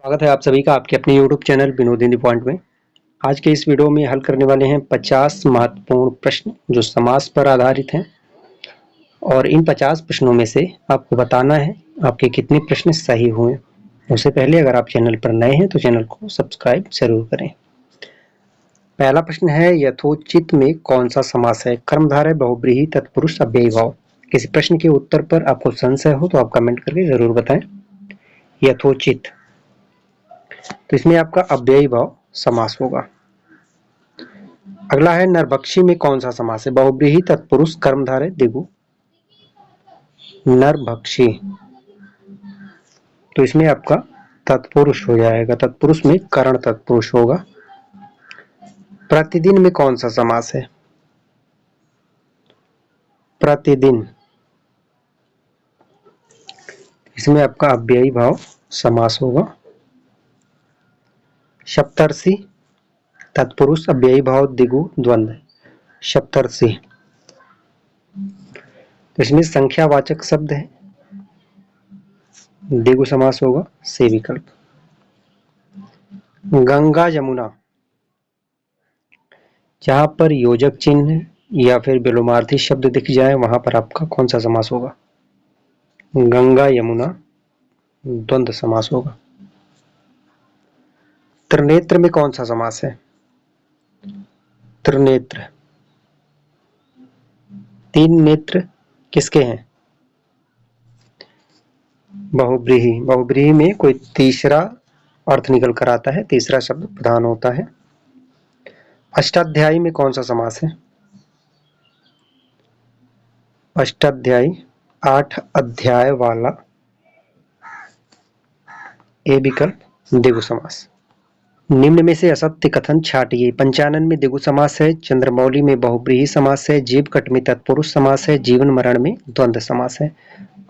स्वागत है आप सभी का आपके अपने YouTube channel Vinod in the point में। आज के इस वीडियो में हल करने वाले हैं 50 महत्वपूर्ण प्रश्न जो समास पर आधारित हैं और इन 50 प्रश्नों में से आपको बताना है आपके कितने प्रश्न सही हुए। उससे पहले अगर आप चैनल पर नए हैं तो चैनल को सब्सक्राइब जरूर करें। पहला प्रश्न है, यथोचित में कौन सा समास है? कर्मधारय, बहुब्रीहि, तत्पुरुष, अव्ययीभाव। किसी प्रश्न के उत्तर पर आपको संशय हो तो आप कमेंट करके जरूर बताएं। यथोचित तो इसमें आपका अव्ययीभाव समास होगा। अगला है, नरभक्षी में कौन सा समास है? बहुब्रीहि, तत्पुरुष, कर्मधारय, द्विगु। नरभक्षी तो इसमें आपका तत्पुरुष हो जाएगा, तत्पुरुष में करण तत्पुरुष होगा। प्रतिदिन में कौन सा समास है? प्रतिदिन इसमें आपका अव्ययीभाव समास होगा। सप्तर्षि तत्पुरुष, अव्ययीभाव, द्विगु, द्वंद्व। सप्तर्षि तो इसमें संख्यावाचक शब्द है, द्विगु समास होगा, से विकल्प। गंगा यमुना, जहां पर योजक चिन्ह या फिर विलोमार्थी शब्द दिख जाए वहां पर आपका कौन सा समास होगा? गंगा यमुना द्वंद्व समास होगा। त्रिनेत्र में कौन सा समास है? त्रिनेत्र, तीन नेत्र किसके हैं? बहुब्रीहि, बहुब्रीहि में कोई तीसरा अर्थ निकल कर आता है, तीसरा शब्द प्रधान होता है। अष्टाध्यायी में कौन सा समास है? अष्टाध्यायी 8 अध्याय वाला, ए विकल्प, द्विगु समास। निम्न में से असत्य कथन छाटिए। पंचानन में द्विगु समास है, चंद्रमौली में बहुब्रीहि समास है, जीवकट में तत्पुरुष समास है, जीवन मरण में द्वंद्व समास है।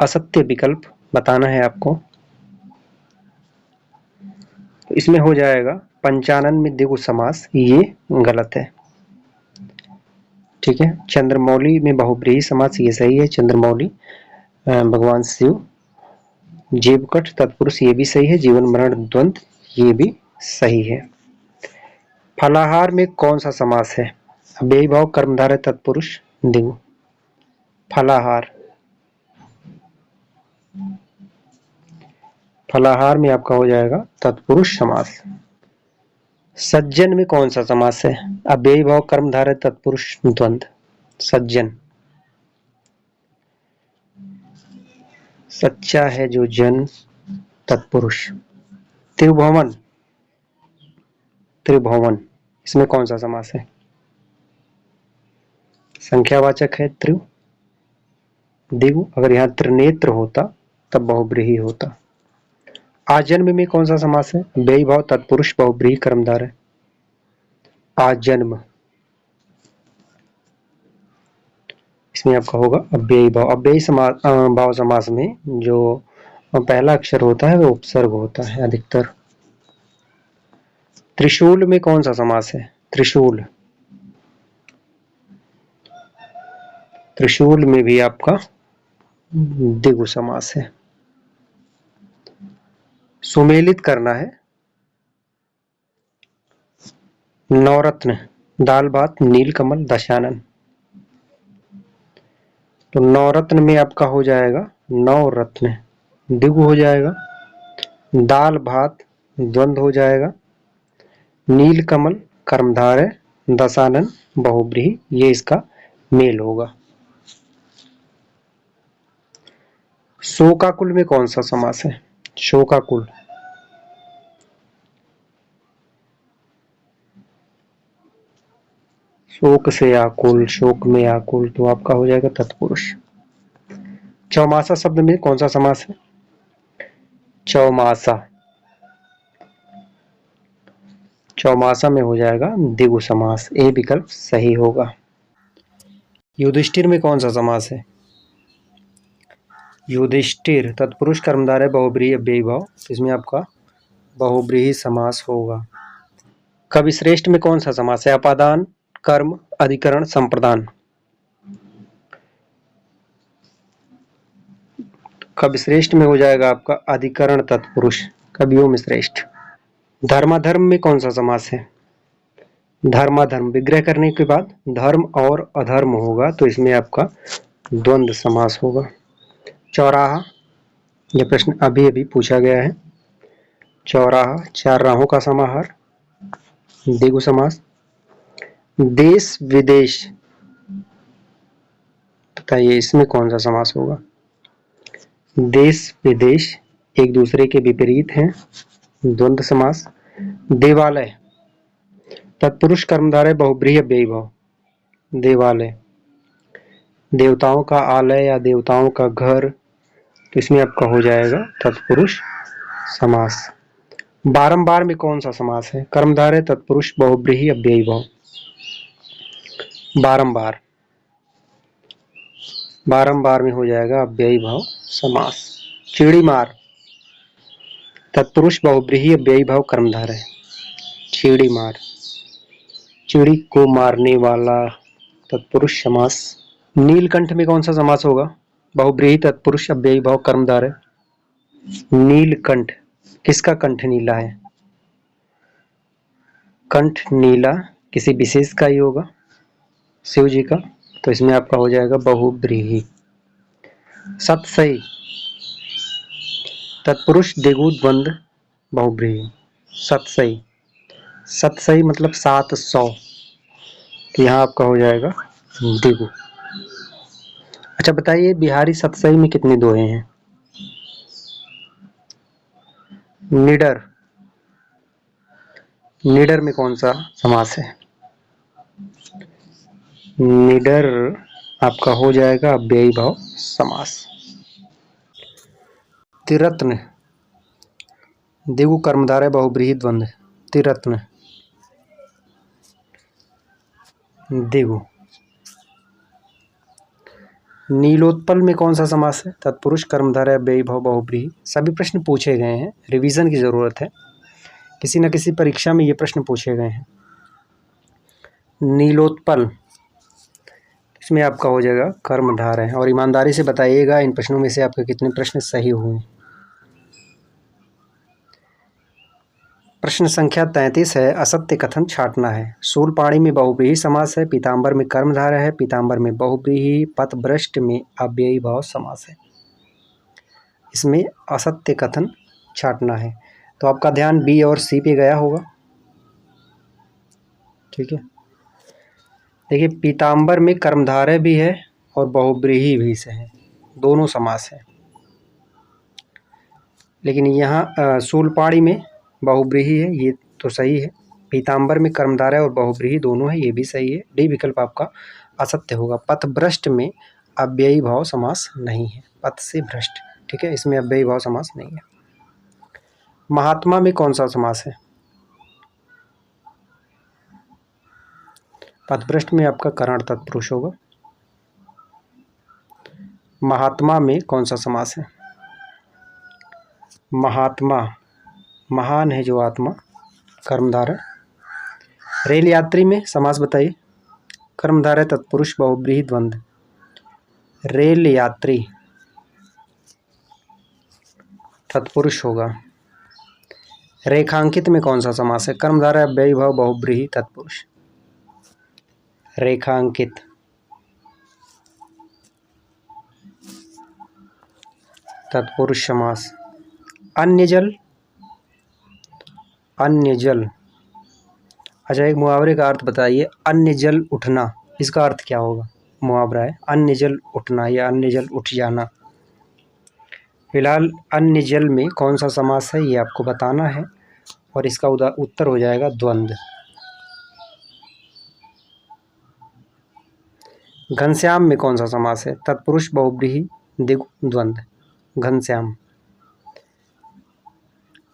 असत्य विकल्प बताना है आपको। तो इसमें हो जाएगा पंचानन में द्विगु समास, ये गलत है। ठीक है, चंद्रमौली में बहुब्रीहि समास, ये सही है, चंद्रमौली भगवान शिव। जीवकट तत्पुरुष, ये भी सही है, जीवन मरण द्वंद्व, ये भी सही है। फलाहार में कौन सा समास है? अव्ययीभाव, कर्मधारय, तत्पुरुष, द्विगु। फलाहार, फलाहार में आपका हो जाएगा तत्पुरुष समास। सज्जन में कौन सा समास है? अव्ययीभाव, कर्मधारय, तत्पुरुष, द्वंद्व। सज्जन, सच्चा है जो जन, तत्पुरुष। त्रिभुवन, त्रिभुवन इसमें कौन सा समास है? संख्यावाचक है, त्रिव, द्विगु। अगर यहाँ त्रिनेत्र होता तब बहुब्रीहि होता। आजन्म में कौन सा समास है? अव्ययीभाव, तत्पुरुष, बहुब्रीहि, कर्मधारय। आजन्म इसमें आपका होगा अव्ययीभाव। अव्ययीभाव समास में जो पहला अक्षर होता है वो उपसर्ग होता है अधिकतर। त्रिशूल में कौन सा समास है? त्रिशूल, त्रिशूल में भी आपका द्विगु समास है। सुमेलित करना है, नवरत्न, दाल भात, नीलकमल, दशानन। तो नवरत्न में आपका हो जाएगा नवरत्न, द्विगु हो जाएगा। दाल भात द्वंद्व हो जाएगा। नीलकमल कर्मधारय, दशानन बहुब्रीहि, ये इसका मेल होगा। शोकाकुल में कौन सा समास है? शोकाकुल, शोक से आकुल, शोक में आकुल, तो आपका हो जाएगा तत्पुरुष। चौमासा शब्द में कौन सा समास है? चौमासा, चौमासा में हो जाएगा द्विगु समास, ए विकल्प सही होगा। युधिष्ठिर में कौन सा समास है? युधिष्ठिर तत्पुरुष, कर्मधारय, बहुब्रीहि, अव्ययीभाव, इसमें आपका बहुब्रीहि समास होगा। कविश्रेष्ठ में कौन सा समास है? अपादान, कर्म, अधिकरण, संप्रदान। कविश्रेष्ठ में हो जाएगा आपका अधिकरण तत्पुरुष, कवियों में श्रेष्ठ। धर्माधर्म में कौन सा समास है? धर्माधर्म विग्रह करने के बाद धर्म और अधर्म होगा तो इसमें आपका द्वंद्व समास होगा। चौराहा, यह प्रश्न अभी अभी पूछा गया है। चौराहा चार राहों का समाहार, द्विगु समास। देश विदेश, बताइए इसमें कौन सा समास होगा? देश विदेश एक दूसरे के विपरीत हैं, द्वंद्व समास। देवालय, तत्पुरुष कर्मधारय बहुब्रीहि अव्ययी भाव। देवालय देवताओं का आलय या देवताओं का घर, तो इसमें आपका हो जाएगा तत्पुरुष समास। बारंबार में कौन सा समास है? कर्मधारय तत्पुरुष बहुब्रीहि अव्ययी भाव। बारंबार, बारंबार में हो जाएगा अव्ययी भाव समास। चिड़ी मार, तत्पुरुष बहुब्रीहि अव्ययी भाव कर्मधारय। चिड़ी मार, चिड़ी को मारने वाला, तत्पुरुष समास। नीलकंठ में कौन सा समास होगा? बहुब्रीहि तत्पुरुष अव्ययी भाव कर्मधारय। नीलकंठ, किसका कंठ नीला है? कंठ नीला किसी विशेष का ही होगा, शिव जी का, तो इसमें आपका हो जाएगा बहुब्रीहि। सतसई, तत्पुरुष द्विगु द्वंद्व बहुब्रीहि। सतसई, सतसई मतलब 700, तो यहाँ आपका हो जाएगा द्विगु। अच्छा बताइए, बिहारी सतसई में कितने दोहे हैं? निडर, निडर में कौन सा समास है? निडर आपका हो जाएगा अव्ययी भाव समास। तिरत्न, द्विगु कर्मधारय बहुब्रीहि द्वंद्व। तिरत्न द्विगु। नीलोत्पल में कौन सा समास है? तत्पुरुष कर्मधारय अव्ययी भाव बहुब्रीहि। सभी प्रश्न पूछे गए हैं, रिवीजन की जरूरत है, किसी न किसी परीक्षा में ये प्रश्न पूछे गए हैं। नीलोत्पल, इसमें आपका हो जाएगा कर्मधारय। और ईमानदारी से बताइएगा इन प्रश्नों में से आपके कितने प्रश्न सही हुए। प्रश्न संख्या 33 है, असत्य कथन छांटना है। शूलपाणी में बहुब्रीहि समास है, पीताम्बर में कर्मधारय है, पीताम्बर में बहुब्रीहि, पथभ्रष्ट में अव्ययी भाव समास है। इसमें असत्य कथन छांटना है, तो आपका ध्यान बी और सी पे गया होगा। ठीक है, देखिए पीताम्बर में कर्मधारय भी है और बहुब्रीहि भी से है, दोनों समास है। लेकिन यहाँ शूलपाणी में बहुब्रीहि है, ये तो सही है। पीताम्बर में कर्मधारय और बहुब्रीहि दोनों है, ये भी सही है। डी विकल्प आपका असत्य होगा। पथभ्रष्ट में अव्ययी भाव समास नहीं है, पथ से भ्रष्ट। ठीक है, इसमें अव्ययी भाव समास नहीं है। महात्मा में कौन सा समास है? पथभ्रष्ट में आपका करण तत्पुरुष होगा। महात्मा में कौन सा समास है? महात्मा, महान है जो आत्मा, कर्मधारय। रेल यात्री में समास बताइए। कर्मधारय तत्पुरुष बहुब्रीहि द्वंद्व। रेल यात्री तत्पुरुष होगा। रेखांकित में कौन सा समास है? कर्मधारय अव्ययी भाव बहुब्रीहि तत्पुरुष। रेखांकित तत्पुरुष समास। अन्य जल, अन्य जल, अच्छा एक मुहावरे का अर्थ बताइए। अन्य जल उठना, इसका अर्थ क्या होगा? मुहावरा है अन्य जल उठना या अन्य जल उठ जाना। फिलहाल अन्य जल में कौन सा समास है ये आपको बताना है, और इसका उत्तर हो जाएगा द्वंद्व। घनश्याम में कौन सा समास है? तत्पुरुष बहुब्रीहि द्विगु द्वंद्व। घनश्याम,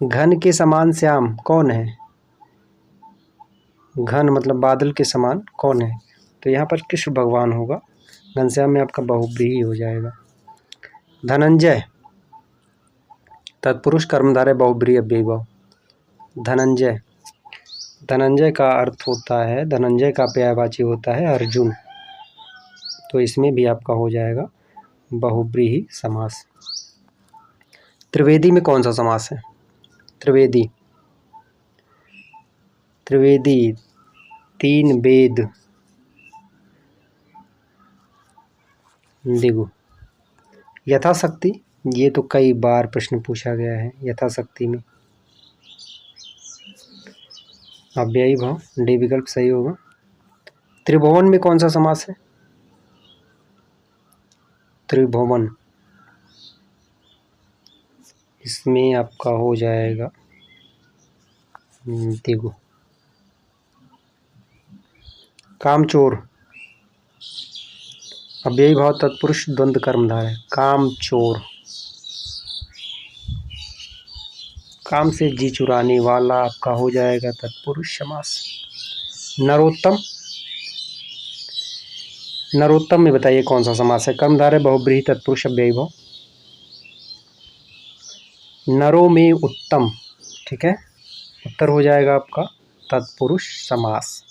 घन के समान श्याम कौन है? घन मतलब बादल के समान कौन है? तो यहाँ पर कृष्ण भगवान होगा। घनश्याम में आपका बहुब्रीहि हो जाएगा। धनंजय, तत्पुरुष कर्मधारय बहुब्रीहि अव्ययी भाव। धनंजय, धनंजय का अर्थ होता है, धनंजय का पर्यायवाची होता है अर्जुन, तो इसमें भी आपका हो जाएगा बहुब्रीहि समास। त्रिवेदी में कौन सा समास है? त्रिवेदी, त्रिवेदी, तीन वेद, दिगु। यथाशक्ति, ये तो कई बार प्रश्न पूछा गया है यथाशक्ति में। अव्ययी भाव, डी विकल्प सही होगा। त्रिभुवन में कौन सा समास है? त्रिभुवन, इसमें आपका हो जाएगा दिगु। कामचोर, अव्ययी भाव तत्पुरुष द्वंद्व कर्मधारय है। कामचोर, काम से जी चुराने वाला आपका हो जाएगा तत्पुरुष समास। नरोत्तम, नरोत्तम में बताइए कौन सा समास है? कर्मधारय बहुब्रीहि तत्पुरुष अव्ययी भाव। नरो में उत्तम, ठीक है, उत्तर हो जाएगा आपका तत्पुरुष समास।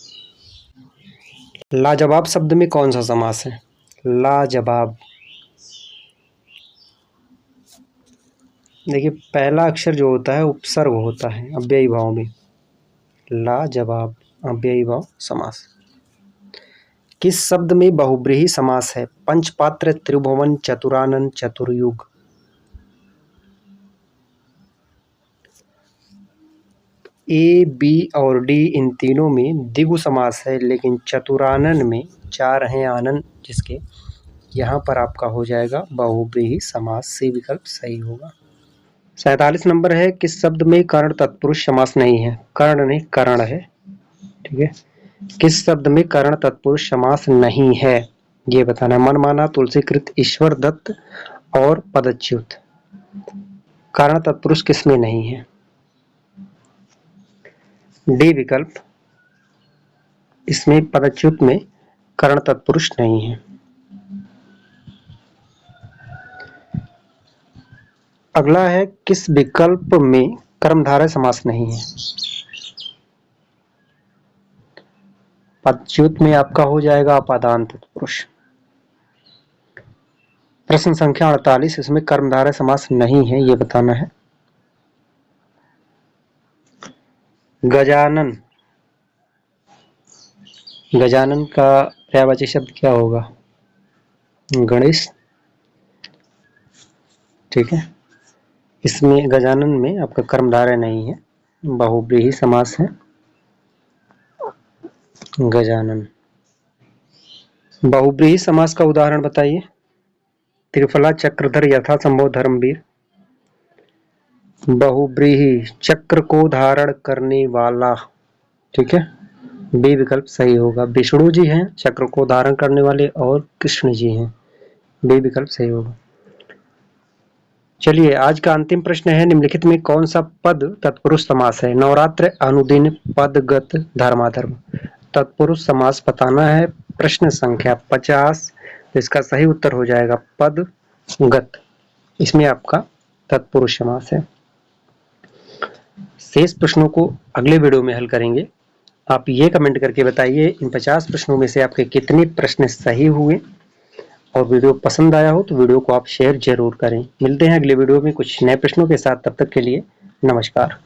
लाजवाब शब्द में कौन सा समास है? लाजवाब, देखिए पहला अक्षर जो होता है उपसर्ग होता है अव्ययी भाव में। लाजवाब अव्ययी भाव समास। किस शब्द में बहुब्रीहि समास है? पंचपात्र, त्रिभुवन, चतुरानन, चतुर्युग। ए, बी और डी इन तीनों में द्विगु समास है, लेकिन चतुरानन में चार हैं आनन जिसके, यहाँ पर आपका हो जाएगा बहुब्रीहि समास। सी विकल्प सही होगा। 47 नंबर है, किस शब्द में कर्ण तत्पुरुष समास नहीं है? कर्ण नहीं, करण है, ठीक है। किस शब्द में कर्ण तत्पुरुष समास नहीं है ये बताना है। मनमाना, तुलसीकृत, ईश्वर दत्त और पदच्युत, कर्ण तत्पुरुष किसमें नहीं है? डी विकल्प, इसमें पदच्युत में कर्ण तत्पुरुष नहीं है। अगला है, किस विकल्प में कर्मधारय समास नहीं है? पदच्युत में आपका हो जाएगा अपादान तत्पुरुष। प्रश्न संख्या 48, इसमें कर्मधारय समास नहीं है ये बताना है। गजानन, गजानन का पर्यायवाची शब्द क्या होगा? गणेश, ठीक है। इसमें गजानन में आपका कर्मधारय नहीं है, बहुब्रीहि समास है गजानन। बहुब्रीहि समास का उदाहरण बताइए। त्रिफला, चक्रधर, यथासंभव, धर्मवीर। बहुब्रीहि, चक्र को धारण करने वाला, ठीक है, बी विकल्प सही होगा। विष्णु जी हैं चक्र को धारण करने वाले और कृष्ण जी हैं, बी विकल्प सही होगा। चलिए आज का अंतिम प्रश्न है, निम्नलिखित में कौन सा पद तत्पुरुष समास है? नवरात्र, अनुदिन, पदगत, धर्माधर्म। तत्पुरुष समास बताना है। प्रश्न संख्या 50, तो इसका सही उत्तर हो जाएगा पदगत, इसमें आपका तत्पुरुष समास है। शेष प्रश्नों को अगले वीडियो में हल करेंगे। आप ये कमेंट करके बताइए इन 50 प्रश्नों में से आपके कितने प्रश्न सही हुए, और वीडियो पसंद आया हो तो वीडियो को आप शेयर जरूर करें। मिलते हैं अगले वीडियो में कुछ नए प्रश्नों के साथ, तब तक के लिए नमस्कार।